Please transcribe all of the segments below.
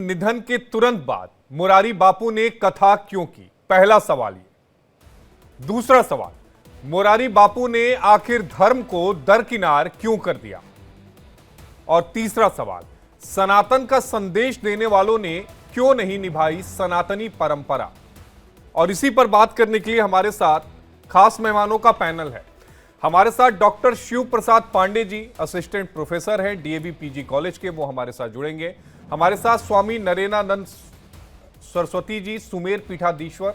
निधन के तुरंत बाद मुरारी बापू ने कथा क्यों की? पहला सवाल ये। दूसरा सवाल, मुरारी बापू ने आखिर धर्म को दरकिनार क्यों कर दिया? और तीसरा सवाल, सनातन का संदेश देने वालों ने क्यों नहीं निभाई सनातनी परंपरा? और इसी पर बात करने के लिए हमारे साथ खास मेहमानों का पैनल है। हमारे साथ doctor Shiv Prasad Pandey ji, assistant professor हैं डीएवी पीजी कॉलेज के, वो हमारे साथ जुड़ेंगे। हमारे साथ स्वामी नरेनानंद सरस्वती जी, सुमेर पीठाधीश्वर।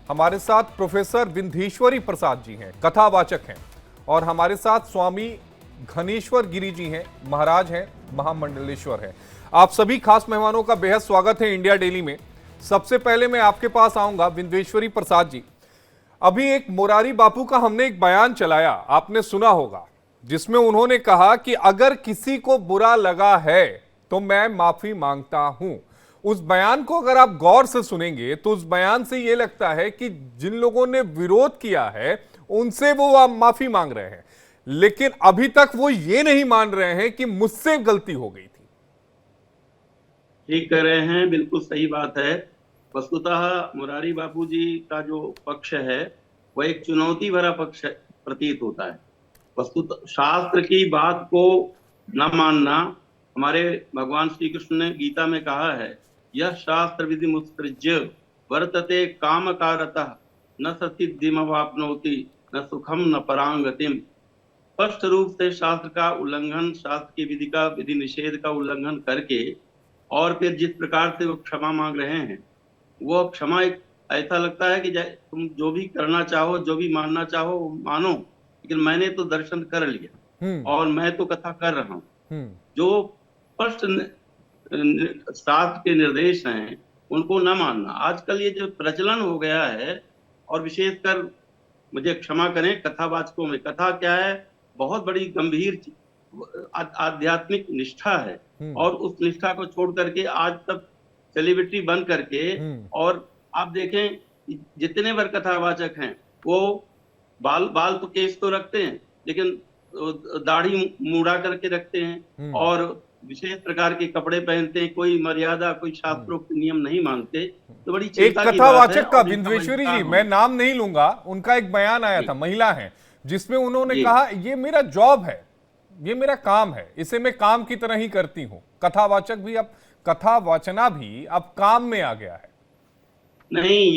हमारे साथ प्रोफेसर विंध्येश्वरी प्रसाद जी हैं, कथावाचक हैं। और हमारे साथ स्वामी घनेश्वर गिरी जी हैं, महाराज हैं, महामंडलेश्वर हैं। आप सभी खास मेहमानों का बेहद स्वागत है इंडिया डेली में। सबसे पहले मैं आपके पास आऊंगा विंध्येश्वरी प्रसाद जी। अभी एक मुरारी बापू का हमने एक बयान चलाया, आपने सुना होगा, जिसमें उन्होंने कहा कि अगर किसी को बुरा लगा है तो मैं माफी मांगता हूं। उस बयान को अगर आप गौर से सुनेंगे तो उस बयान से यह लगता है कि जिन लोगों ने विरोध किया है उनसे वो माफी मांग रहे हैं, लेकिन अभी तक वो ये नहीं मान रहे हैं कि मुझसे गलती हो गई थी। ठीक कह रहे हैं, बिल्कुल सही बात है। वस्तुतः मुरारी बापू जी का जो पक्ष है वह एक चुनौती भरा पक्ष प्रतीत होता है। वस्तुतः शास्त्र की बात को न मानना, हमारे भगवान श्री कृष्ण ने गीता में कहा है, यह शास्त्र विधि मुत्सृज्य वर्तते काम कारतः न ससिद्धिमवाप्नोति न सुखम न परांगतिम। स्पष्ट रूप से शास्त्र का उल्लंघन, शास्त्र की विधि का विधि निषेध का उल्लंघन करके और फिर जिस प्रकार से वो क्षमा मांग रहे हैं, वो क्षमा एक ऐसा लगता है कि तुम जो भी करना चाहो, जो भी मानना चाहो वो मानो, लेकिन मैंने तो दर्शन कर लिया और मैं तो कथा कर रहा हूँ। जो स्पष्ट शास्त्र के निर्देश हैं उनको न मानना, आजकल ये जो प्रचलन हो गया है, और विशेषकर मुझे क्षमा करें कथावाचकों में, कथा क्या है, बहुत बड़ी गंभीर आध्यात्मिक निष्ठा है, और उस निष्ठा को छोड़ करके आज तक सेलिब्रिटी बन करके, और आप देखें जितने बार कथावाचक हैं वो बाल तो केस तो रखते हैं, लेकिन दाढ़ी मुड़ा करके रखते हैं और विशेष प्रकार के कपड़े पहनते हैं, कोई मर्यादा, कोई शास्त्रोक्त नियम नहीं मानते। तो बड़ी चिंता की बात है। एक कथावाचक का, विंध्येश्वरी जी, मैं नाम नहीं लूंगा, उनका एक बयान आया था, महिला है, जिसमें उन्होंने कहा ये मेरा जॉब है, ये मेरा काम है, इसे मैं काम की तरह ही करती हूँ। कथावाचक भी अब, कथावाचना भी अब काम में आ गया है। नहीं,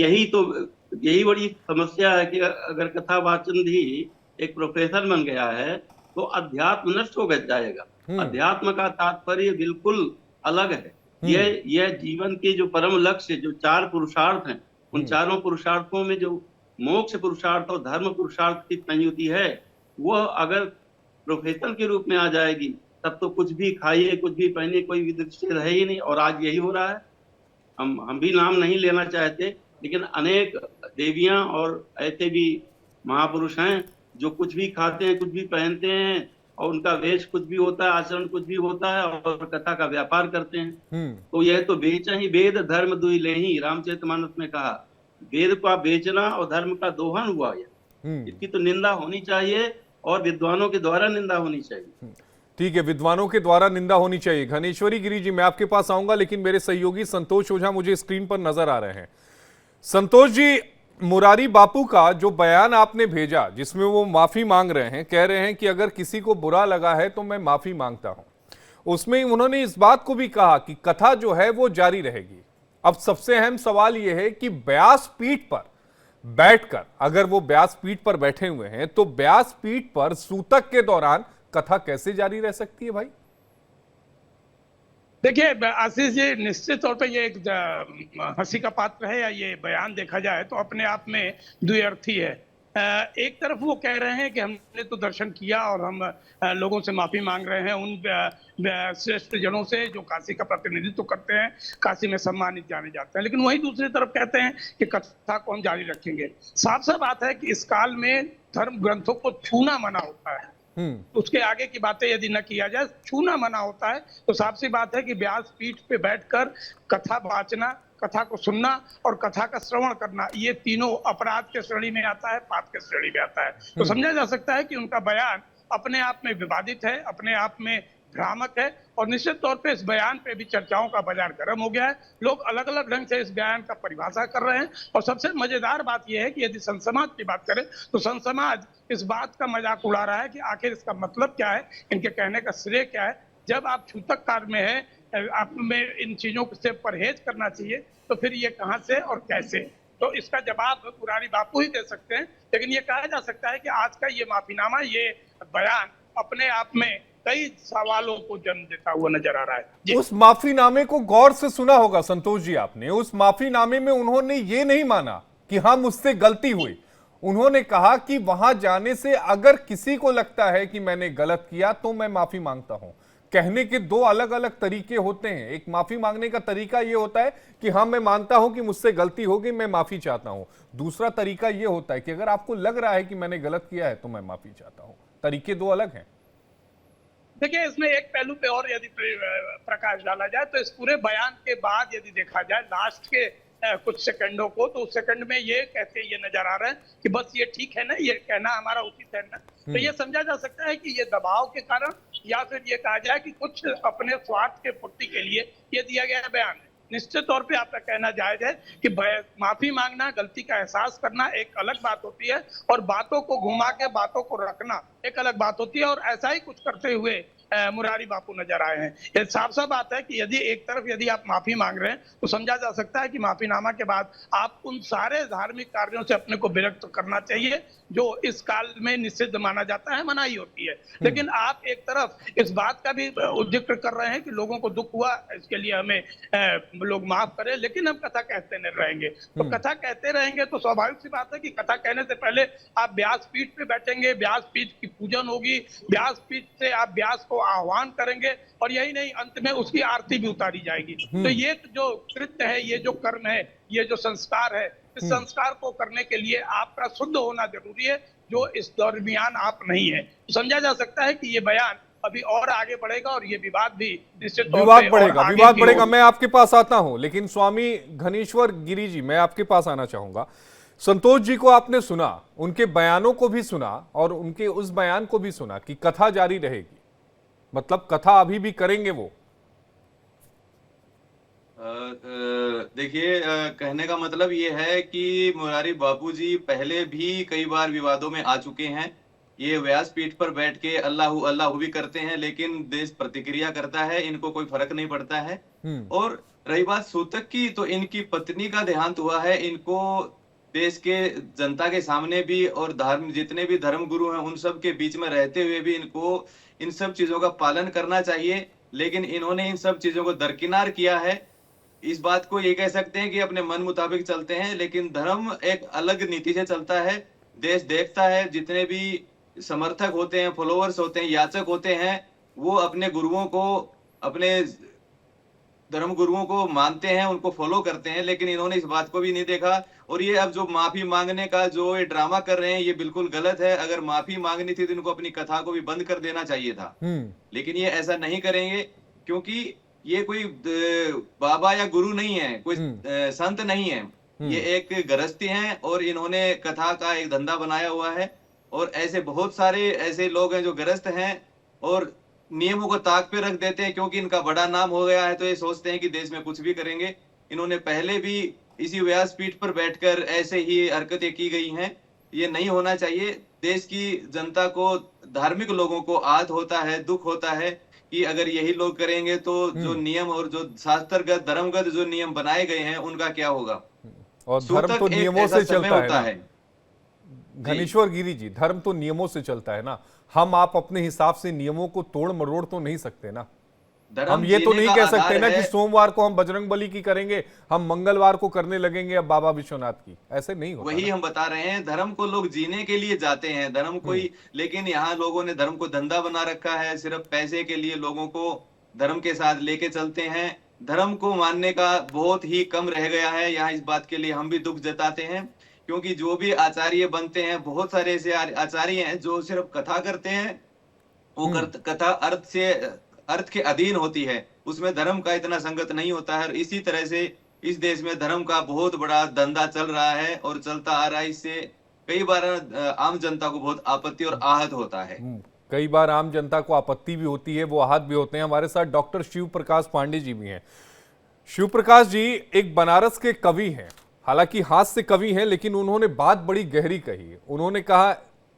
यही बड़ी समस्या है कि अगर कथावाचन भी एक प्रोफेशन बन गया है तो अध्यात्म नष्ट हो जाएगा। अध्यात्म का तात्पर्य बिल्कुल अलग है। यह जीवन के जो परम लक्ष्य, जो चार पुरुषार्थ हैं, उन चारों पुरुषार्थों में जो मोक्ष पुरुषार्थ और धर्म पुरुषार्थ की संयुति है, वह अगर प्रोफेशन के रूप में आ जाएगी तब तो कुछ भी खाइए, कुछ भी पहनिए, कोई विधि निषेध है ही नहीं। और आज यही हो रहा है। हम भी नाम नहीं लेना चाहते, लेकिन अनेक देवियां और ऐसे भी महापुरुष हैं जो कुछ भी खाते हैं, कुछ भी पहनते हैं, और उनका वेश कुछ भी होता है, आचरण कुछ भी होता है, और कथा का व्यापार करते हैं। तो यह तो बेचा ही वेद धर्म दुई ले ही, रामचरितमानस में कहा, वेद का बेचना और धर्म का दोहन हुआ। इसकी तो निंदा होनी चाहिए और विद्वानों के द्वारा निंदा होनी चाहिए। ठीक है, विद्वानों के द्वारा निंदा होनी चाहिए। घनेश्वरी गिरी जी, मैं आपके पास आऊंगा, लेकिन मेरे सहयोगी संतोष ओझा मुझे स्क्रीन पर नजर आ रहे हैं। संतोष जी, मुरारी बापू का जो बयान आपने भेजा, जिसमें वो माफी मांग रहे हैं, कह रहे हैं कि अगर किसी को बुरा लगा है तो मैं माफी मांगता हूं, उसमें उन्होंने इस बात को भी कहा कि कथा जो है वो जारी रहेगी। अब सबसे अहम सवाल यह है कि व्यास पीठ पर बैठकर, अगर वो व्यास पीठ पर बैठे हुए हैं तो व्यास पीठ पर सूतक के दौरान कथा कैसे जारी रह सकती है भाई? देखिए आशीष जी, निश्चित तौर पे ये एक हंसी का पात्र है, या ये बयान देखा जाए तो अपने आप में द्विअर्थी है। एक तरफ वो कह रहे हैं कि हमने तो दर्शन किया और हम लोगों से माफी मांग रहे हैं, उन श्रेष्ठ जनों से जो काशी का प्रतिनिधित्व करते हैं, काशी में सम्मानित जाने जाते हैं, लेकिन वही दूसरी तरफ कहते हैं कि कथा को हम जारी रखेंगे। साफ साफ बात है कि इस काल में धर्म ग्रंथों को छूना मना होता है। उसके आगे की बातें यदि न किया जाए, छूना मना होता है, तो साफ सी बात है कि व्यास पीठ पे बैठकर कथा वाचना, कथा को सुनना और कथा का श्रवण करना, ये तीनों अपराध के श्रेणी में आता है, पाप के श्रेणी में आता है। तो समझा जा सकता है कि उनका बयान अपने आप में विवादित है, अपने आप में भ्रामक है। और निश्चित तौर पे इस बयान पे भी चर्चाओं का बाजार गर्म हो गया है। लोग अलग अलग ढंग से इस बयान का परिभाषा कर रहे हैं। और सबसे मजेदार बात यह है कि यदि संत समाज की बात करें तो संत समाज इस बात का मजाक उड़ा रहा है कि आखिर इसका मतलब क्या है, इनके कहने का श्रेय क्या है। जब आप छूतक कार्य में है, आप में इन चीजों से परहेज करना चाहिए, तो फिर ये कहां से और कैसे? तो इसका जवाब मुरारी बापू ही दे सकते हैं। लेकिन ये कहा जा सकता है कि आज का ये माफीनामा, ये बयान अपने आप में कई सवालों को जन्म देता हुआ नजर आ रहा है जी। उस माफीनामे को गौर से सुना होगा संतोष जी आपने। उस माफीनामे में उन्होंने ये नहीं माना कि हाँ मुझसे गलती हुई। उन्होंने कहा कि वहां जाने से अगर किसी को लगता है कि मैंने गलत किया तो मैं माफी मांगता हूं। कहने के दो अलग अलग तरीके होते हैं। एक माफी मांगने का तरीका यह होता है कि हाँ मैं मानता हूं कि मुझसे गलती होगी, मैं माफी चाहता हूं। दूसरा तरीका यह होता है कि अगर आपको लग रहा है कि मैंने गलत किया है तो मैं माफी चाहता हूं। तरीके दो अलग हैं। देखिए, इसमें एक पहलू पे और यदि प्रकाश डाला जाए तो इस पूरे बयान के बाद यदि देखा जाए लास्ट के कुछ सेकंडों को, तो उस सेकंड में ये कहते ये नजर आ रहा है कि बस ये ठीक है ना, ये कहना हमारा उचित है ना। तो ये समझा जा सकता है कि ये दबाव के कारण, या फिर ये कहा जाए कि कुछ अपने स्वार्थ के पूर्ति के लिए ये दिया गया बयान है। निश्चित तौर पे आपका कहना जायज है कि माफी मांगना, गलती का एहसास करना एक अलग बात होती है, और बातों को घुमा के बातों को रखना एक अलग बात होती है। और ऐसा ही कुछ करते हुए मुरारी बापू नजर आए हैं। ये साफ साफ बात है कि यदि एक तरफ यदि आप माफी मांग रहे हैं तो समझा जा सकता है कि माफीनामा के बाद आप उन सारे धार्मिक कार्यों से अपने को विरक्त करना चाहिए जो इस काल में निषिद्ध माना जाता है, मनाही होती है। लेकिन आप एक तरफ इस बात का भी जिक्र कर रहे हैं कि लोगों को दुख हुआ, इसके लिए हमें लोग माफ करें, लेकिन हम कथा कहते नहीं रहेंगे। तो कथा कहते रहेंगे तो स्वाभाविक सी बात है कि कथा कहने से पहले आप व्यासपीठ पे बैठेंगे, व्यासपीठ की पूजन होगी, व्यासपीठ से आप व्यास को आह्वान करेंगे, और यही नहीं अंत में उसकी आरती भी उतारी जाएगी। तो ये जो कृत्य है, ये जो कर्म है, ये जो संस्कार है, इस संस्कार को करने के लिए आपका शुद्ध होना जरूरी है, जो इस दरमियान आप नहीं है। तो समझा जा सकता है कि ये बयान अभी और आगे बढ़ेगा और ये विवाद भी निश्चित तौर पे विवाद बढ़ेगा। मैं आपके पास आता हूं, लेकिन स्वामी घनीश्वर गिरी जी, मैं आपके पास आना चाहूंगा। संतोष जी को आपने सुना, उनके बयानों को भी सुना, और उनके उस बयान को भी सुना कि कथा जारी रहेगी, मतलब कथा अभी भी करेंगे वो। देखिए, कहने का मतलब ये है कि मुरारी बापू जी पहले भी कई बार विवादों में आ चुके हैं। ये व्यासपीठ पर बैठ के अल्लाहू अल्लाहू भी करते हैं, लेकिन देश प्रतिक्रिया करता है, इनको कोई फर्क नहीं पड़ता है। और रही बात सूतक की, तो इनकी पत्नी का देहांत हुआ है। इनको देश के जनता के सामने भी और जितने भी धर्म गुरु हैं उन सब के बीच में रहते हुए भी इनको इन सब चीजों का पालन करना चाहिए, लेकिन इन्होंने इन सब चीजों को दरकिनार किया है। इस बात को ये कह सकते हैं कि अपने मन मुताबिक चलते हैं, लेकिन धर्म एक अलग नीति से चलता है। देश देखता है, जितने भी समर्थक होते हैं, फॉलोअर्स होते हैं, याचक होते हैं, वो अपने गुरुओं को, अपने धर्म गुरुओं को मानते हैं, उनको फॉलो करते हैं। लेकिन इन्होंने इस बात को भी नहीं देखा, और ये अब जो माफी मांगने का जो ये ड्रामा कर रहे हैं, ये बिल्कुल गलत है। अगर माफी मांगनी थी तो इनको अपनी कथा को भी बंद कर देना चाहिए था, लेकिन ये ऐसा नहीं करेंगे, क्योंकि ये कोई बाबा या गुरु नहीं है, कोई संत नहीं है, ये एक गृहस्थी है, और इन्होंने कथा का एक धंधा बनाया हुआ है। और ऐसे बहुत सारे ऐसे लोग हैं जो गृहस्थ हैं और नियमों को ताक पे रख देते हैं, क्योंकि इनका बड़ा नाम हो गया है तो ये सोचते हैं कि देश में कुछ भी करेंगे। इन्होंने पहले भी इसी व्यासपीठ पर बैठकर ऐसे ही हरकतें की गई हैं, ये नहीं होना चाहिए। देश की जनता को, धार्मिक लोगों को आहत होता है, दुख होता है कि अगर यही लोग करेंगे तो जो नियम और जो शास्त्रगत धर्मगत जो नियम बनाए गए हैं उनका क्या होगा। और धर्म तो नियमों से चलता है। घनीश्वर गिरी जी, धर्म तो नियमों से चलता है ना। हम आप अपने हिसाब से नियमों को तोड़ मरोड़ तो नहीं सकते ना। हम ये तो नहीं कह सकते ना कि सोमवार को हम बजरंगबली की करेंगे, हम मंगलवार को करने लगेंगे अब बाबा विश्वनाथ की। ऐसे नहीं होता। वही हम बता रहे हैं, धर्म को लोग जीने के लिए जाते हैं, धर्म कोई, लेकिन यहाँ लोगों ने धर्म को धंधा बना रखा है। सिर्फ पैसे के लिए लोगों को धर्म के साथ लेके चलते हैं। धर्म को मानने का बहुत ही कम रह गया है यहाँ। इस बात के लिए हम भी दुख जताते हैं, क्योंकि जो भी आचार्य बनते हैं, बहुत सारे ऐसे आचार्य हैं जो सिर्फ कथा करते हैं। वो कथा अर्थ के अधीन होती है, उसमें धर्म का इतना संगत नहीं होता है। इसी तरह से इस देश में धर्म का बहुत बड़ा धंधा चल रहा है और चलता आ रहा है। इससे कई बार आम जनता को बहुत आपत्ति और आहत होता है। कई बार आम जनता को आपत्ति भी होती है, वो आहत भी होते हैं। हमारे साथ डॉक्टर शिव प्रकाश पांडे जी भी हैं। शिव प्रकाश जी एक बनारस के कवि हैं, हालांकि हास्य से कवि हैं, लेकिन उन्होंने बात बड़ी गहरी कही। उन्होंने कहा,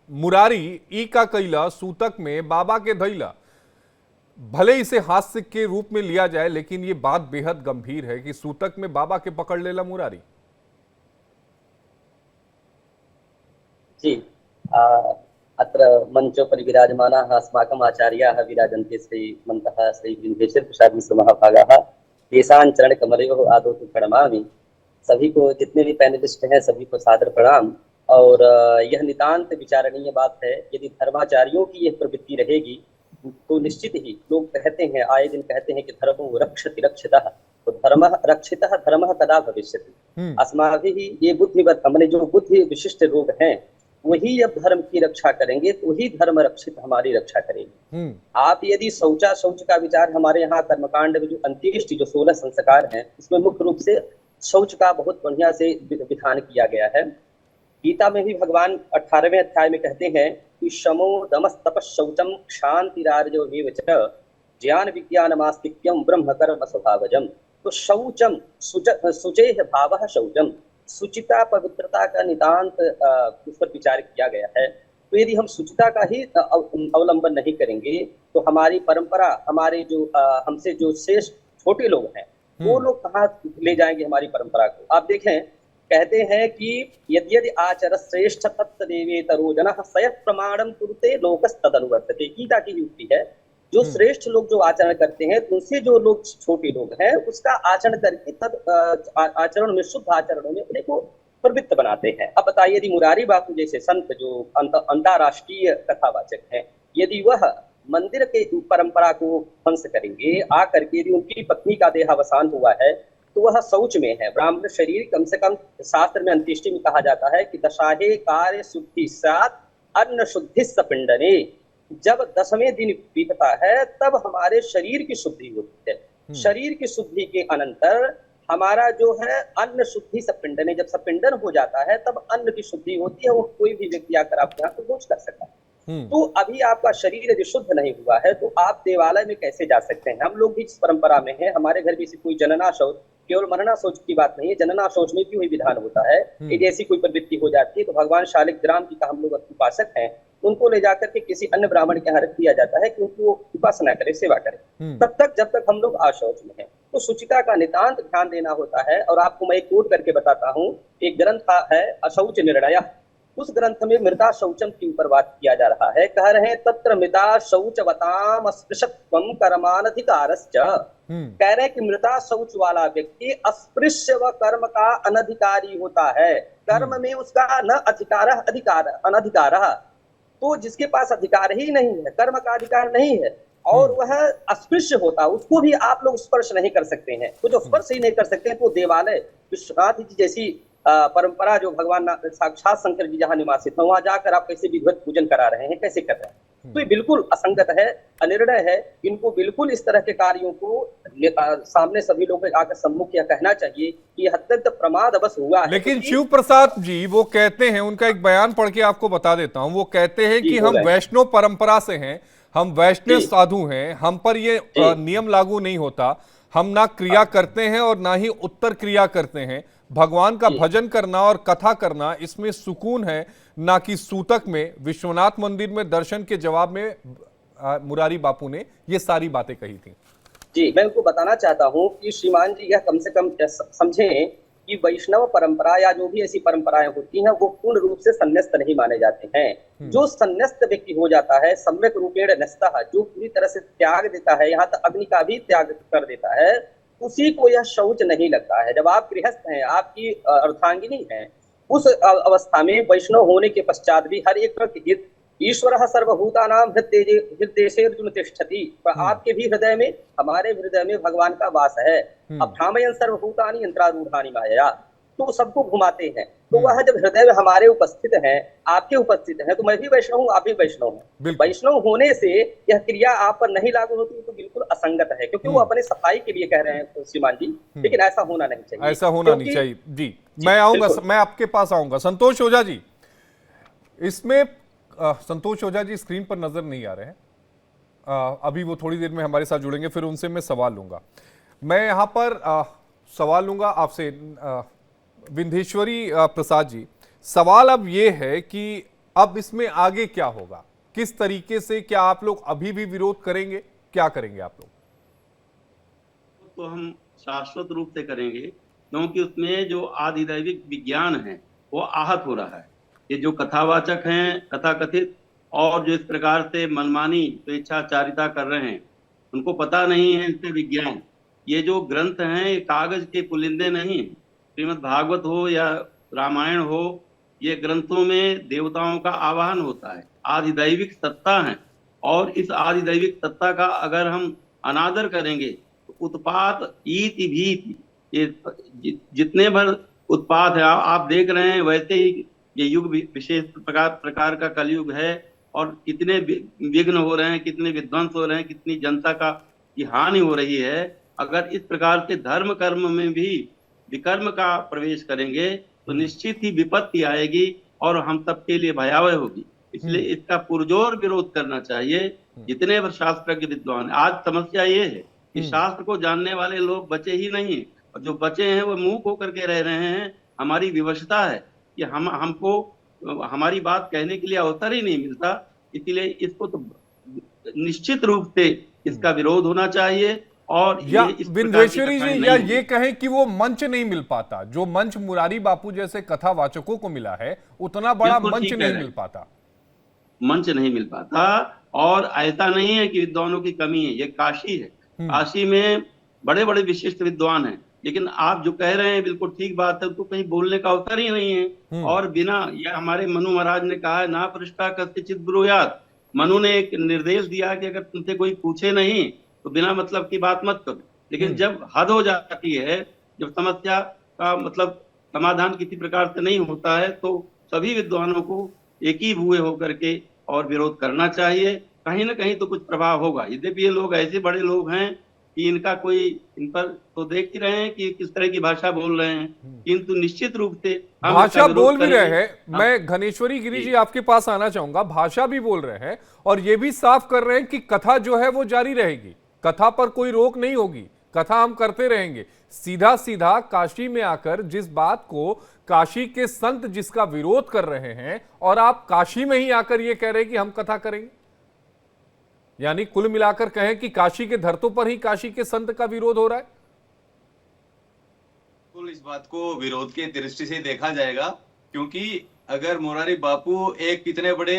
मुरारी ई का कैला सूतक में बाबा के धैला। भले इसे हास्य के रूप में लिया जाए, लेकिन ये बात बेहद गंभीर है कि सूतक में बाबा के पकड़ लेला मुरारी। जी, अत्र मंचोपरि विराजमानाः अस्माकम् आचार्याः विराजन्ते श्रीमन्तः श्री बिम्बेश्वर प्रसाद मिश्र महाभागाः तेषां चरणकमलयोः आदौ तु प्रणमामि। सभी को, जितने भी पैनलिस्ट हैं, सभी को सादर प्रणाम। और यह नितांत विचारणीय बात है। यदि धर्माचार्यों की यह प्रवृत्ति रहेगी तो निश्चित ही, लोग कहते हैं, आए दिन कहते हैं कि धर्मो रक्षति रक्षितः, तो धर्मः रक्षितः धर्मः कदा भविष्यति। अस्माभिः ये बुद्धिवत, हमने जो बुद्धि विशिष्ट लोग हैं, वही जब धर्म की रक्षा करेंगे तो ही धर्म रक्षित हमारी रक्षा करेगी। आप यदि शौच का विचार, हमारे यहाँ कर्मकांड में जो अंत्येष्टि, जो 16 संस्कार हैं, उसमें मुख्य रूप से शौच का बहुत बढ़िया से विधान किया गया है। गीता में भी भगवान 18वें अध्याय में कहते हैं कि शमो दमस तपस शौचम क्षांतिरार्जो एव च ज्ञान विज्ञानमास्तिक्यम ब्रह्म कर्म स्वभावजम। तो शौचम शुचेह भावः शौचम, सुचिता पवित्रता का नितांत उस पर विचार किया गया है। तो यदि हम सुचिता का ही अवलंबन नहीं करेंगे तो हमारी परंपरा, हमारे जो हमसे जो शेष छोटे लोग हैं, वो लोग कहाँ ले जाएंगे हमारी परंपरा को। आप देखें, कहते हैं कि यद्यदि आचर श्रेष्ठ तत्तदेवेतरो जनः सयत् प्रमाणम कुरुते लोकस्तदनुवर्तते। गीता की युक्ति है, जो श्रेष्ठ लोग जो आचरण करते हैं, उनसे जो लोग छोटे लोग हैं, उसका आचरण करके तद आचरण में, शुद्ध आचरणों में अपने को प्रवृत्त बनाते हैं। अब बताइए, यदि मुरारी बापू जैसे संत जो अंतर्राष्ट्रीय कथावाचक हैं, यदि वह मंदिर के परंपरा को ध्वंस करेंगे, आकर के यदि उनकी पत्नी का देहावसान हुआ है तो वह शौच में है। ब्राह्मण शरीर, कम से कम शास्त्र में अंत्येष्टि में कहा जाता है कि दशाहे कार्य शुद्धि सात अन्न शुद्धि सपिंडने। जब 10वें दिन बीतता है तब हमारे शरीर की शुद्धि होती है। शरीर की शुद्धि के अनंतर हमारा जो है अन्न शुद्धि सपिंडने, जब सपिंडन हो जाता है तब अन्न की शुद्धि होती है। वो कोई भी व्यक्ति आकर आपके यहाँ भोज कर सकता है। तो अभी आपका शरीर यदि शुद्ध नहीं हुआ है तो आप देवालय में कैसे जा सकते हैं। हम लोग भी इस परंपरा में हैं। हमारे घर भी कोई जनना शौच, केवल मरना शौच की बात नहीं है, जनना शौच में भी वही विधान होता है। यदि ऐसी कोई प्रवृत्ति हो जाती है तो भगवान शालिग्राम जी का हम लोग उपासक हैं, उनको ले जाकर के किसी अन्य ब्राह्मण के यहाँ रख दिया जाता है कि उनकी वो उपासना करे, सेवा करे, तब तक जब तक हम लोग अशौच में हैं। तो शुचिता का नितांत ध्यान देना होता है। और आपको मैं एक कोट करके बताता हूँ। एक ग्रंथ है अशौच निर्णय, उस ग्रंथ में मृदा शौचम के ऊपर बात किया जा रहा है। कह रहे हैं तत्र मृदा शौचवताम अस्पृशत्वम कर्मानधिकारश्च। कह रहे हैं कि मृदा शौच वाला व्यक्ति अस्पृश्य व कर्म का अनधिकारी होता है। कर्म में उसका न अधिकार अनधिकार, तो जिसके पास अधिकार ही नहीं है, कर्म का अधिकार नहीं है और वह अस्पृश्य होता, उसको भी आप लोग स्पर्श नहीं कर सकते हैं। तो जो स्पर्श ही नहीं कर सकते हैं तो देवालय, विश्वनाथ जी जैसी परंपरा जो भगवान साक्षात शंकर जी जहाँ निवासित है, वहां जाकर आप कैसे विधिवत पूजन करा रहे हैं, कैसे कर रहे हैं। तो ये बिल्कुल असंगत है, अनिर्णय है। इनको बिल्कुल इस तरह के कार्यों को सामने सभी लोगों के आकर सम्मुख यह कहना चाहिए कि यह अत्यंत प्रमाद अवश हुआ है। लेकिन शिव प्रसाद जी वो कहते हैं, उनका एक बयान पढ़ के आपको बता देता हूं। वो कहते हैं कि हम वैष्णव परंपरा से हैं, हम वैष्णव साधु हैं, हम पर ये नियम लागू नहीं होता, हम ना क्रिया करते हैं और ना ही उत्तर क्रिया करते हैं। भगवान का भजन करना और कथा करना, इसमें सुकून है, ना कि सूतक में। विश्वनाथ मंदिर में दर्शन के जवाब में मुरारी बापू ने ये सारी बातें कही थी। जी, मैं उनको बताना चाहता हूँ कि श्रीमान जी यह कम से कम समझें कि वैष्णव परंपरा या जो भी ऐसी परंपराएं होती हैं वो पूर्ण रूप से संन्यास्त नहीं माने जाते हैं। जो संन्यास्त व्यक्ति हो जाता है, सम्यक रूपेण न्यस्तः, जो पूरी तरह से त्याग देता है, यहाँ तक अग्नि का भी त्याग कर देता है, उसी को यह शौच नहीं लगता है। जब आप गृहस्थ हैं, आपकी अर्धांगिनी हैं, उस अवस्था में वैष्णव होने के पश्चात भी हर एक हित ईश्वरः सर्वभूतानां हृदयेषु तिष्ठति। आपके भी हृदय में, हमारे हृदय में भगवान का वास है। अभ्रामयन् सर्वभूतानि यंत्रारूढ़ानि मायया, तो सबको घुमाते हैं। तो वह जब हृदय में हमारे उपस्थित हैं, आपके उपस्थित हैं, तो मैं भी वैष्णव हूँ, आप भी वैष्णव हैं। वैष्णव होने से यह क्रिया आप पर नहीं लागू होती तो बिल्कुल असंगत है, क्योंकि वो अपने सफाई के लिए कह रहे हैं श्रीमान जी। लेकिन ऐसा होना नहीं चाहिए, ऐसा होना नहीं चाहिए। जी, मैं आऊंगा, मैं आपके पास आऊंगा। संतोष ओझा जी, इसमें संतोष ओझा जी स्क्रीन पर नजर नहीं आ रहे हैं। अभी वो थोड़ी देर में हमारे साथ जुड़ेंगे, फिर उनसे मैं सवाल लूंगा। मैं यहाँ पर सवाल लूंगा आपसे विंध्येश्वरी प्रसाद जी। सवाल अब ये है कि अब इसमें आगे क्या होगा, किस तरीके से, क्या आप लोग अभी भी विरोध करेंगे, क्या करेंगे आप लोग? तो हम शाश्वत रूप से करेंगे, क्योंकि उसमें जो आधिदैविक विज्ञान है वो आहत हो रहा है। ये जो कथावाचक हैं, कथाकथित, और जो इस प्रकार से मनमानी स्वेच्छाचारिता कर रहे हैं, उनको पता नहीं है इससे विज्ञान। ये जो ग्रंथ हैं ये कागज के पुलिंदे नहीं। श्रीमद् भागवत हो या रामायण हो, ये ग्रंथों में देवताओं का आवाहन होता है, आधिदैविक सत्ता है। और इस आधिदैविक सत्ता का अगर हम अनादर करेंगे तो उत्पात इति भीति, ये जितने भर उत्पात है आप देख रहे हैं, वैसे ही ये युग विशेष प्रकार का कलयुग है। और कितने विघ्न हो रहे हैं, कितने विध्वंस हो रहे हैं, कितनी जनता का की हानि हो रही है। अगर इस प्रकार से धर्म कर्म में भी विकर्म का प्रवेश करेंगे तो निश्चित ही विपत्ति आएगी और हम सबके लिए भयावह होगी। इसलिए इसका पुरजोर विरोध करना चाहिए जितने शास्त्रज्ञ विद्वान। आज समस्या ये है कि शास्त्र को जानने वाले लोग बचे ही नहीं, और जो बचे हैं वो मूक होकर के रह रहे हैं। हमारी विवशता है कि हमको हमारी बात कहने के लिए अवसर ही नहीं मिलता। इसलिए इसको तो निश्चित रूप से इसका विरोध होना चाहिए। और या इस प्रकार की विंध्येश्वरी कथाएं जी, नहीं या होंगी। ये कहें कि वो मंच नहीं मिल पाता, जो मंच मुरारी बापू जैसे कथावाचकों को मिला है, उतना बड़ा बिल्कुल मंच ठीक कह नहीं रहे मिल हैं। पाता। मंच नहीं मिल पाता। और ऐसा नहीं है कि विद्वानों की कमी है, ये काशी है। काशी में बड़े बड़े विशिष्ट विद्वान हैं, लेकिन आप जो कह रहे हैं बिल्कुल ठीक बात है, उनको कहीं बोलने का अवसर ही नहीं है। और बिना, ये हमारे मनु महाराज ने कहा है, ना पृष्ठा कस्यचित ब्रूयात्। मनु ने एक निर्देश दिया कि अगर तुमसे कोई पूछे नहीं तो बिना मतलब की बात मत करो। लेकिन जब हद हो जाती है, जब समस्या का मतलब समाधान किसी प्रकार से नहीं होता है, तो सभी विद्वानों को एक ही हुए होकर के और विरोध करना चाहिए। कहीं ना कहीं तो कुछ प्रभाव होगा। यद्यपि ये लोग ऐसे बड़े लोग हैं कि इनका कोई, इन पर तो देख ही रहे हैं कि किस तरह की भाषा बोल रहे हैं, किंतु निश्चित रूप से हम भाषा इसका विरोध बोल भी रहे करेंगे। हैं। मैं घनेश्वरी गिरी जी आपके पास आना चाहूंगा। भाषा भी बोल रहे हैं और ये भी साफ कर रहे हैं कि कथा जो है वो जारी रहेगी, कथा पर कोई रोक नहीं होगी, कथा हम करते रहेंगे। सीधा सीधा काशी में आकर जिस बात को काशी के संत जिसका विरोध कर रहे हैं, और आप काशी में ही आकर ये कह रहे हैं कि हम कथा करेंगे, यानी कुल मिलाकर कहें कि काशी के धरतों पर ही काशी के संत का विरोध हो रहा है। बिल्कुल इस बात को विरोध की दृष्टि से देखा जाएगा, क्योंकि अगर मुरारी बापू एक इतने बड़े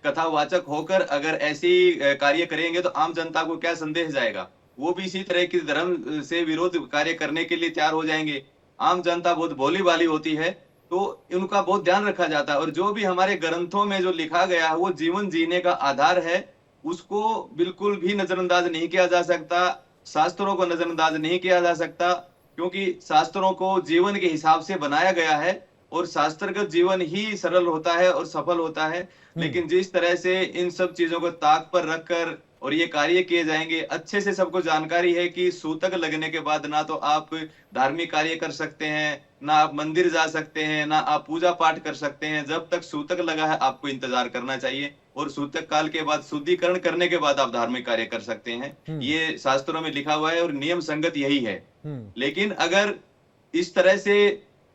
कथावाचक होकर अगर ऐसी कार्य करेंगे तो आम जनता को क्या संदेश जाएगा? वो भी इसी तरह की धर्म से विरोध कार्य करने के लिए तैयार हो जाएंगे। आम जनता बहुत भोली भाली होती है, तो उनका बहुत ध्यान रखा जाता है। और जो भी हमारे ग्रंथों में जो लिखा गया है वो जीवन जीने का आधार है, उसको बिल्कुल भी नजरअंदाज नहीं किया जा सकता। शास्त्रों को नजरअंदाज नहीं किया जा सकता, क्योंकि शास्त्रों को जीवन के हिसाब से बनाया गया है और शास्त्रगत जीवन ही सरल होता है और सफल होता है। लेकिन जिस तरह से इन सब चीजों को ताक पर रखकर और ये कार्य किए जाएंगे, अच्छे से सबको जानकारी है कि सूतक लगने के बाद ना तो आप धार्मिक कार्य कर सकते हैं, ना आप मंदिर जा सकते हैं, ना आप पूजा पाठ कर सकते हैं। जब तक सूतक लगा है आपको इंतजार करना चाहिए, और सूतक काल के बाद शुद्धिकरण करने के बाद आप धार्मिक कार्य कर सकते हैं। ये शास्त्रों में लिखा हुआ है और नियम संगत यही है। लेकिन अगर इस तरह से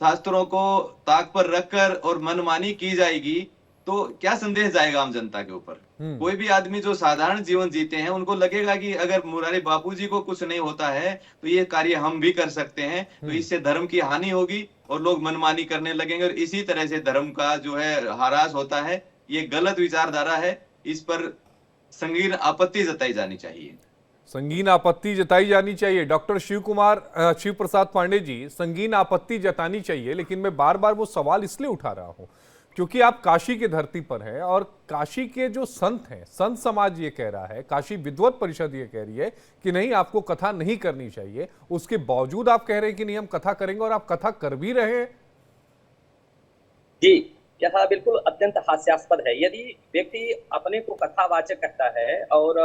शास्त्रों को ताक पर रखकर और मनमानी की जाएगी तो क्या संदेश जाएगा आम जनता के ऊपर? कोई भी आदमी जो साधारण जीवन जीते हैं उनको लगेगा कि अगर मुरारी बापूजी को कुछ नहीं होता है तो ये कार्य हम भी कर सकते हैं, तो इससे धर्म की हानि होगी और लोग मनमानी करने लगेंगे और इसी तरह से धर्म का जो है ह्रास होता है। ये गलत विचारधारा है, इस पर संगीन आपत्ति जताई जानी चाहिए। संगीन आपत्ति जताई जानी चाहिए। डॉक्टर शिव प्रसाद पांडे जी, संगीन आपत्ति जतानी चाहिए, लेकिन मैं बार बार वो सवाल इसलिए उठा रहा हूं क्योंकि आप काशी की धरती पर हैं और काशी के जो संत हैं, संत समाज ये कह रहा है, काशी विद्वत परिषद ये कह रही है कि नहीं, आपको कथा नहीं करनी चाहिए। उसके बावजूद आप कह रहे हैं कि नहीं, हम कथा करेंगे, और आप कथा कर भी रहे हैं। जी, यह बिल्कुल अत्यंत हास्यास्पद है। यदि व्यक्ति अपने को कथावाचक कहता है और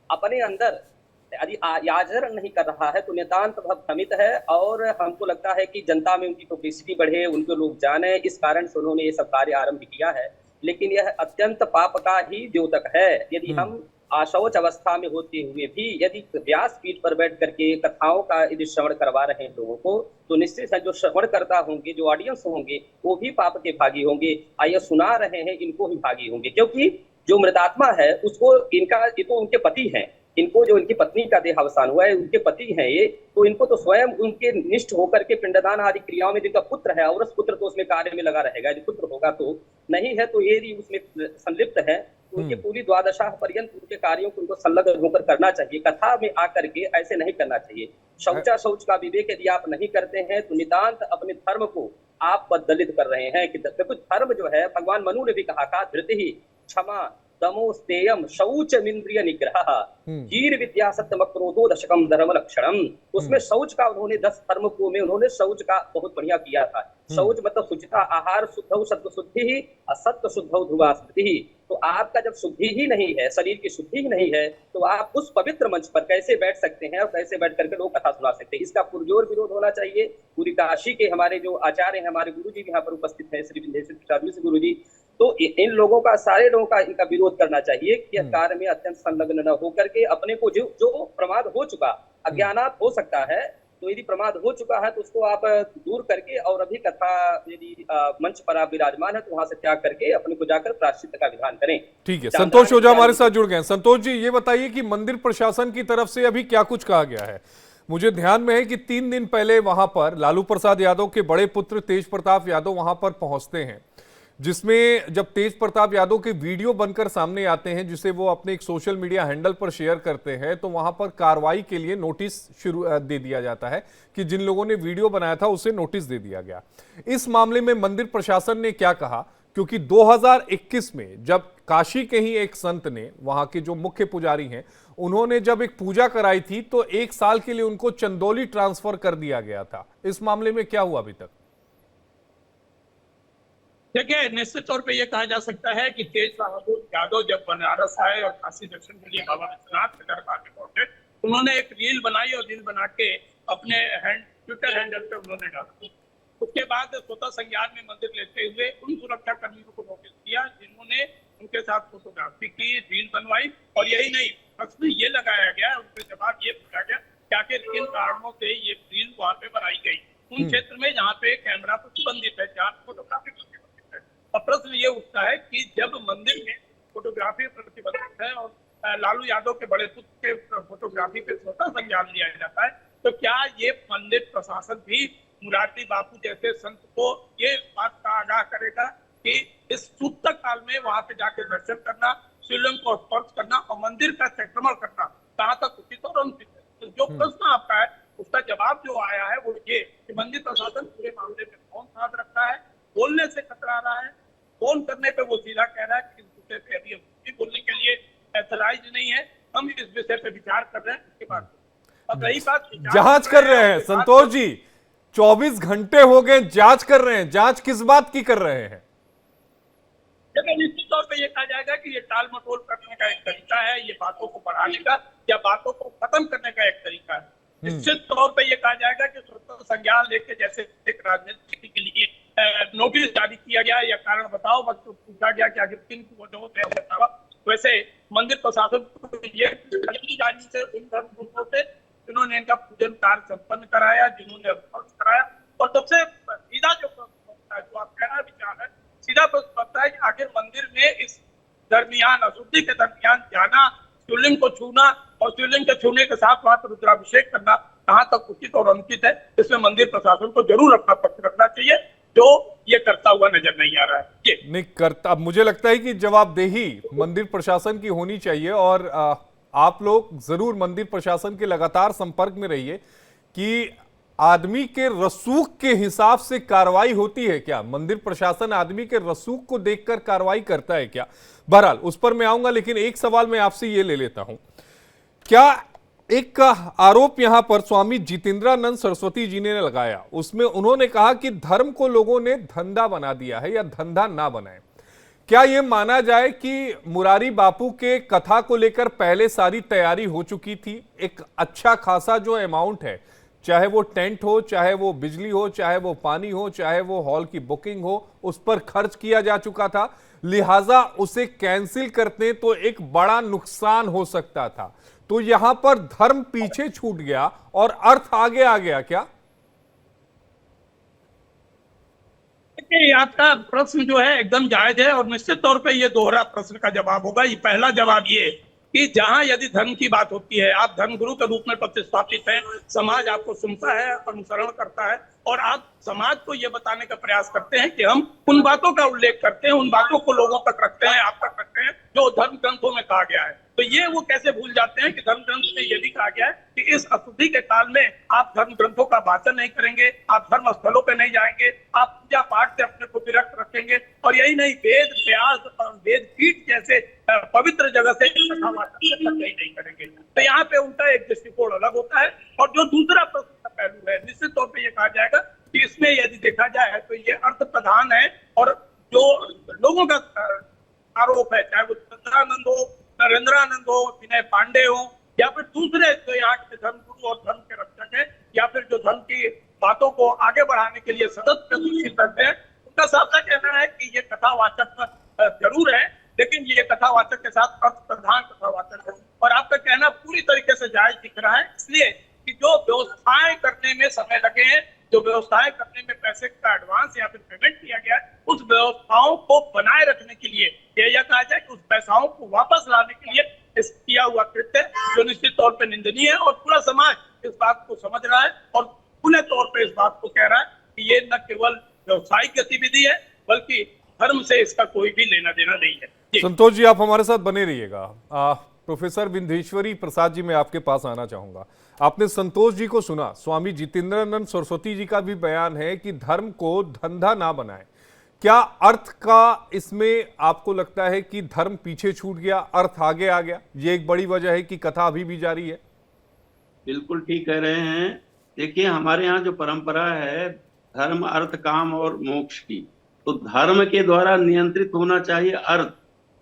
अपने अंदर यदि आचरण नहीं कर रहा है तो नितांत भ्रमित है, और हमको लगता है कि जनता में उनकी पब्लिसिटी बढ़े, उनको लोग जाने, इस कारण से उन्होंने ये सब कार्य आरंभ किया है। लेकिन यह अत्यंत पाप का ही द्योतक है। यदि हम अशौच अवस्था में होते हुए भी यदि व्यासपीठ पर बैठ करके कथाओं का यदि श्रवण करवा रहे हैं लोगों को, तो निश्चित है जो श्रवणकर्ता होंगे, जो ऑडियंस होंगे, वो भी पाप के भागी होंगे। आइए सुना रहे हैं इनको भी भागी होंगे, क्योंकि जो मृतात्मा है उसको ये तो उनके पति हैं, इनको जो इनकी पत्नी का देहावसान हुआ है उनके पति हैं ये, तो इनको तो स्वयं उनके निष्ठ होकर के पिंडदान आदि क्रियाओं में जिनका पुत्र है, और उस पुत्र तो उसमें कार्य में लगा रहेगा, यदि पुत्र होगा तो, नहीं है तो यदि उसमें संलिप्त है तो उनके पूरी द्वादशा पर्यंत उनके कार्यों को उनको संलग्न होकर करना चाहिए। कथा में आकर के ऐसे नहीं करना चाहिए। शौच का विवेक यदि आप नहीं करते हैं तो नितांत अपने धर्म को आप बदलित कर रहे हैं। कि कुछ धर्म जो है, भगवान मनु ने भी कहा था, धृति, क्षमा, दमोस्तेयम, शौचमिंद्रिय निग्रह, हीर विद्या सत्यम क्रोधो दशकम धर्म लक्षणम। उसमें शौच का उन्होंने 10 धर्म को में उन्होंने शौच का बहुत बढ़िया किया था। शौच मतलब शुचिता, आहार शुद्धौ सत्व शुद्धि ही, असत्व शुद्धौ ध्रुवा स्मृति। तो आपका जब शुद्धि ही नहीं है, शरीर की शुद्धि ही नहीं है, तो आप उस पवित्र मंच पर कैसे बैठ सकते हैं और कैसे बैठ करके लोग कथा सुना सकते हैं? इसका पुरजोर विरोध होना चाहिए। पूरी काशी के हमारे जो आचार्य हैं, हमारे गुरु जी यहाँ पर उपस्थित हैं, श्री विंध्येश्वर प्रसाद मिश्र गुरु जी, तो इन लोगों का, सारे लोगों का इनका विरोध करना चाहिए कि कार्य में अत्यंत संलग्न न होकर के अपने को जो प्रमाद हो चुका, अज्ञानात हो सकता है, तो यदि प्रमाद हो चुका है तो उसको आप दूर करके, और अभी कथा यदि मंच पर आप विराजमान है तो वहां से त्याग करके अपने को जाकर प्रायश्चित का विधान करें। ठीक है, संतोष ओझा हमारे साथ जुड़ गए। संतोष जी, ये बताइए कि मंदिर प्रशासन की तरफ से अभी क्या कुछ कहा गया है? मुझे ध्यान में है कि 3 दिन पहले वहां पर लालू प्रसाद यादव के बड़े पुत्र तेज प्रताप यादव वहां पर पहुंचते हैं, जिसमें जब तेज प्रताप यादव के वीडियो बनकर सामने आते हैं, जिसे वो अपने एक सोशल मीडिया हैंडल पर शेयर करते हैं, तो वहां पर कार्रवाई के लिए नोटिस दे दिया जाता है कि जिन लोगों ने वीडियो बनाया था उसे नोटिस दे दिया गया। इस मामले में मंदिर प्रशासन ने क्या कहा? क्योंकि 2021 में जब काशी के ही एक संत ने, वहां के जो मुख्य पुजारी हैं, उन्होंने जब एक पूजा कराई थी तो 1 साल के लिए उनको चंदौली ट्रांसफर कर दिया गया था। इस मामले में क्या हुआ अभी तक? देखिए, निश्चित तौर पे ये कहा जा सकता है कि तेज बहादुर यादव जब बनारस आए और काशी दर्शन के लिए बाबा विश्वनाथ के दरबार में पहुंचे, उन्होंने एक रील बनाई और रील बना के अपने ट्विटर हैंडल पे उन्होंने डाला। उसके बाद स्वतः संज्ञान में मंदिर लेते हुए उन सुरक्षा कर्मियों को नोटिस दिया जिन्होंने उनके साथ फोटोग्राफी की, रील बनवाई, और यही नहीं, प्रश्न ये लगाया गया, उनके जवाब ये पूछा गया कि आखिर किन कारणों से ये रील वहां पे बनाई गई उन क्षेत्र में जहाँ पे कैमरा प्रतिबंधित है, जहाँ फोटोग्राफी प्रतिबंधित है। अब प्रश्न ये उठता है कि जब मंदिर में फोटोग्राफी प्रतिबंधित है और लालू यादव के बड़े पुत्र के फोटोग्राफी पे स्वतः संज्ञान लिया जाता है, तो क्या ये मंदिर प्रशासन भी मुरारी बापू जैसे संत को ये बात का आगाह करेगा कि इस सूतक काल में वहां पे जाके दर्शन करना, शिवलिंग को स्पर्श करना और मंदिर का संक्रमण करना कहाँ तक उचित और अनुचित है? तो जो प्रश्न आपका है उसका जवाब जो आया है वो ये कि मंदिर प्रशासन पूरे मामले में कौन साथ रखता है, बोलने से कतरा रहा है, फोन करने पे वो सीधा कह रहा है कि इस विषय पे अभी हम बोलने के लिए एथराइज नहीं है, हम इस विषय पे विचार कर रहे हैं। उसके बाद अब रही बात जांच कर रहे हैं, संतोष जी 24 घंटे हो गए जांच कर रहे हैं, जांच किस बात की कर रहे हैं? निश्चित तौर पे ये कहा जाएगा कि ये टाल मटोल करने का एक तरीका है, ये बातों को बढ़ाने का या बातों को खत्म करने का एक तरीका है। निश्चित तौर पे ये कहा जाएगा कि स्वतः संज्ञान लेके जैसे एक राजनीति के लिए नोटिस जारी किया गया या कारण बताओ, बस पूछा गया कि आखिर किन वजहों से बताओ, वैसे मंदिर प्रशासन को ये जानी से उन धर्मगुरुओं से जिन्होंने इनका पूजन कार्य संपन्न कराया, जिन्होंने कराया, और सबसे सीधा जो आप कहना विचार है, सीधा प्रश्न बनता है कि आखिर मंदिर में इस दरमियान अशुद्धि के दरमियान जाना, शिवलिंग को छूना और शिवलिंग के छूने के साथ वहां पर रुद्राभिषेक करना कहाँ तक उचित और अनुचित है? इसमें मंदिर प्रशासन को जरूर अपना पक्ष रखना चाहिए, जो ये करता हुआ नजर नहीं आ रहा है। ये नहीं करता। अब मुझे लगता है कि जवाबदेही मंदिर प्रशासन की होनी चाहिए और आप लोग जरूर मंदिर प्रशासन के लगातार संपर्क में रहिए कि आदमी के रसूख के हिसाब से कार्रवाई होती है क्या? मंदिर प्रशासन आदमी के रसूख को देखकर कार्रवाई करता है क्या? बहरहाल उस पर मैं आऊंगा, लेकिन एक सवाल मैं आपसे ये ले लेता हूं। क्या एक आरोप यहां पर स्वामी जितेंद्रानंद सरस्वती जी ने लगाया, उसमें उन्होंने कहा कि धर्म को लोगों ने धंधा बना दिया है या धंधा ना बनाए। क्या यह माना जाए कि मुरारी बापू के कथा को लेकर पहले सारी तैयारी हो चुकी थी, एक अच्छा खासा जो अमाउंट है चाहे वो टेंट हो, चाहे वो बिजली हो, चाहे वो पानी हो, चाहे वो हॉल की बुकिंग हो, उस पर खर्च किया जा चुका था। लिहाजा उसे कैंसिल करते तो एक बड़ा नुकसान हो सकता था। तो यहां पर धर्म पीछे छूट गया और अर्थ आगे आ गया क्या? देखिए, आपका प्रश्न जो है एकदम जायज है और निश्चित तौर पे ये दोहरा प्रश्न का जवाब होगा। ये पहला जवाब ये कि जहां यदि धर्म की बात होती है, आप धर्मगुरु के रूप में प्रतिष्ठापित हैं, समाज आपको सुनता है, अनुसरण करता है और आप समाज को ये बताने का प्रयास करते हैं कि हम उन बातों का उल्लेख करते हैं, उन बातों को लोगों तक रखते हैं, आप तक रखते हैं जो धर्म ग्रंथों में कहा गया है। तो ये वो कैसे भूल जाते हैं कि धर्म ग्रंथ में ये भी कहा गया है कि इस अशुद्धि के काल में आप धर्म ग्रंथों का वाचन नहीं करेंगे, आप धर्म स्थलों पे नहीं जाएंगे, आप पूजा पाठ से अपने को विरक्त रखेंगे और यही नहीं, वेद व्यास और वेद पीठ जैसे पवित्र जगह से कथा वाचन नहीं करेंगे। तो यहाँ पे उनका एक दृष्टिकोण अलग होता है। और जो दूसरा प्रश्न का पहलू है, निश्चित तौर पर यह कहा जाएगा कि इसमें यदि देखा जाए तो ये अर्थ प्रधान है और जो लोगों का आरोप है, चाहे वो चंद्रानंद हो, नरेंद्रानंद हो, विनय पांडे हो या फिर दूसरे जो यहाँ के धर्मगुरु और धर्म के रक्षक हैं या फिर जो धर्म की बातों को आगे बढ़ाने के लिए सतत प्रयत्नशील रहते हैं, उनका साफ साफ कहना है कि ये कथावाचक जरूर है लेकिन ये कथावाचक के साथ अर्थ प्रधान कथावाचक है। और आपका कहना पूरी तरीके से जायज दिख रहा है, इसलिए कि जो व्यवस्थाएं करने में समय लगे हैं, जो व्यवस्थाएं करने में पैसे का एडवांस या फिर पेमेंट किया गया है, उस व्यवस्थाओं को बनाए रखने के लिए यह कहा जाए कि उस पैसाओं को वापस लाने के लिए इस किया हुआ कृत्य जो निश्चित तौर पर निंदनीय है और पूरा समाज इस बात को समझ रहा है और खुले तौर पर इस बात को कह रहा है कि ये न केवल व्यवसायिक गतिविधि है बल्कि धर्म से इसका कोई भी लेना देना नहीं है। संतोष जी, आप हमारे साथ बने रहिएगा। प्रोफेसर विंध्येश्वरी प्रसाद जी, मैं आपके पास आना चाहूंगा। आपने संतोष जी को सुना, स्वामी जितेंद्रानंद सरस्वती जी का भी बयान है कि धर्म को धंधा ना बनाएं। क्या अर्थ का इसमें आपको लगता है कि धर्म पीछे छूट गया, अर्थ आगे आ गया? ये एक बड़ी वजह है कि कथा अभी भी जारी है। बिल्कुल ठीक कह रहे हैं। देखिए, हमारे यहाँ जो परंपरा है धर्म अर्थ काम और मोक्ष की, तो धर्म के द्वारा नियंत्रित होना चाहिए अर्थ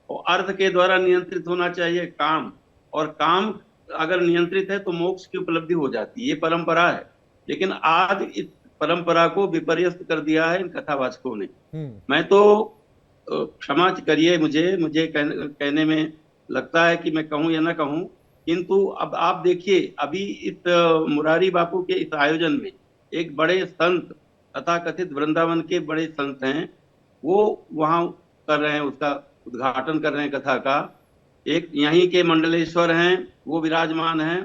और अर्थ के द्वारा नियंत्रित होना चाहिए काम, और काम अगर नियंत्रित है तो मोक्ष की उपलब्धि हो जाती है। ये परंपरा है, लेकिन आज इस परंपरा को विपर्यस्त कर दिया है इन कथावाचकों ने। मैं तो क्षमा करिए, मुझे कहने में लगता है कि मैं कहूं या ना कहूं, किंतु अब आप देखिए, अभी इस मुरारी बापू के इस आयोजन में एक बड़े संत, तथाकथित वृंदावन के बड़े संत हैं, वो वहां कर रहे हैं, उसका उद्घाटन कर रहे हैं कथा का। एक यहीं के मंडलेश्वर हैं, वो विराजमान हैं।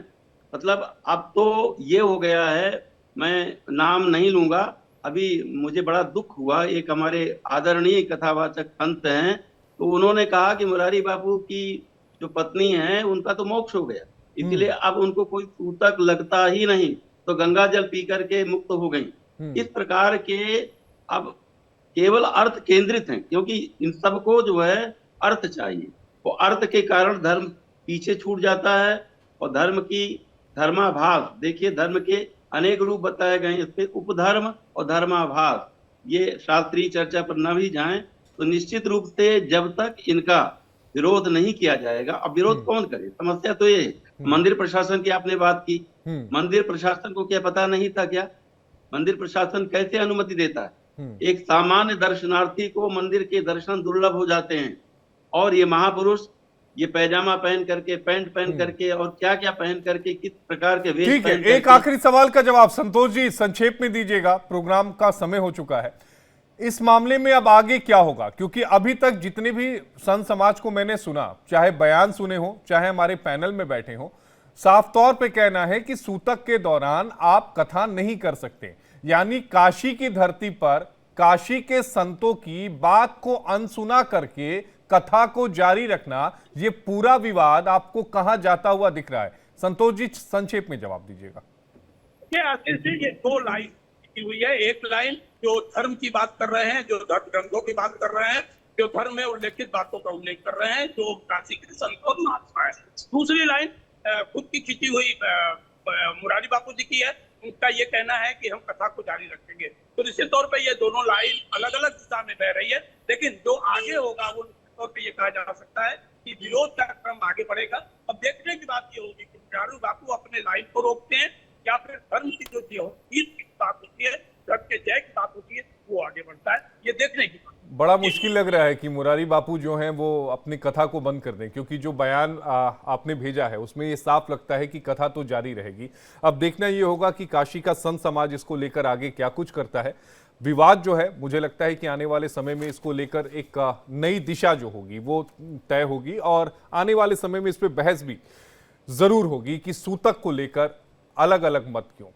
मतलब अब तो ये हो गया है, मैं नाम नहीं लूंगा, अभी मुझे बड़ा दुख हुआ। एक हमारे आदरणीय कथावाचक संत हैं, तो उन्होंने कहा कि मुरारी बापू की जो पत्नी है उनका तो मोक्ष हो गया, इसलिए अब उनको कोई सूतक लगता ही नहीं, तो गंगा जल पी करके मुक्त हो गई। इस प्रकार के अब केवल अर्थ केंद्रित हैं, क्योंकि इन सबको जो है अर्थ चाहिए, वो अर्थ के कारण धर्म पीछे छूट जाता है। और धर्म की धर्माभास, देखिए धर्म के अनेक रूप बताए गए, इस पे उपधर्म और धर्माभास, ये शास्त्रीय चर्चा पर न भी जाएं तो निश्चित रूप से जब तक इनका विरोध नहीं किया जाएगा, अब विरोध कौन करे? समस्या तो ये है। मंदिर प्रशासन की आपने बात की, मंदिर प्रशासन को क्या पता नहीं था क्या? मंदिर प्रशासन कैसे अनुमति देता है? एक सामान्य दर्शनार्थी को मंदिर के दर्शन दुर्लभ हो जाते हैं, और ये महापुरुष ये पैजामा पहन करके, पैंट पहन करके और क्या क्या पहन करके, किस प्रकार के वेश ठीक है, एक आखिरी सवाल का जवाब संतोष जी संक्षेप में दीजिएगा, प्रोग्राम का समय हो चुका है। इस मामले में अब आगे क्या होगा? क्योंकि अभी तक जितने भी संत समाज को मैंने सुना, चाहे बयान सुने हो, चाहे हमारे पैनल में बैठे हो, साफ तौर पे कहना है कि सूतक के दौरान आप कथा नहीं कर सकते। यानी काशी की धरती पर काशी के संतों की बात को अनसुना करके कथा को जारी रखना, ये पूरा विवाद आपको कहां जाता हुआ दिख रहा है? संतोष जी संक्षेप में जवाब दीजिएगा। ये दो लाइन की हुई है। एक लाइन जो धर्म की बात कर रहे हैं, जो धर्म ग्रंथों की बात कर रहे हैं, जो धर्म में उल्लेखित बातों का उल्लेख कर रहे हैं, जो काशी के संतों की महात्मा है। दूसरी लाइन खुद की खींची हुई मुरारी बापू जी की है, उनका ये कहना है कि हम कथा को जारी रखेंगे। तो निश्चित तौर पे ये दोनों लाइन अलग अलग दिशा में बह रही है, लेकिन जो आगे होगा वो निश्चित तौर पे ये कहा जा सकता है कि विरोध का क्रम आगे बढ़ेगा। अब देखने की बात ये होगी कि मुरारी बापू अपने लाइन को रोकते हैं या फिर धर्म की जो ईद की बात होती है, धर्म के जय की बात होती है, वो आगे बढ़ता है। ये देखने की बात। बड़ा मुश्किल लग रहा है कि मुरारी बापू जो हैं वो अपनी कथा को बंद कर दें, क्योंकि जो बयान आपने भेजा है उसमें ये साफ लगता है कि कथा तो जारी रहेगी। अब देखना ये होगा कि काशी का संत समाज इसको लेकर आगे क्या कुछ करता है। विवाद जो है, मुझे लगता है कि आने वाले समय में इसको लेकर एक नई दिशा जो होगी वो तय होगी, और आने वाले समय में इस पर बहस भी जरूर होगी कि सूतक को लेकर अलग अलग मत क्यों।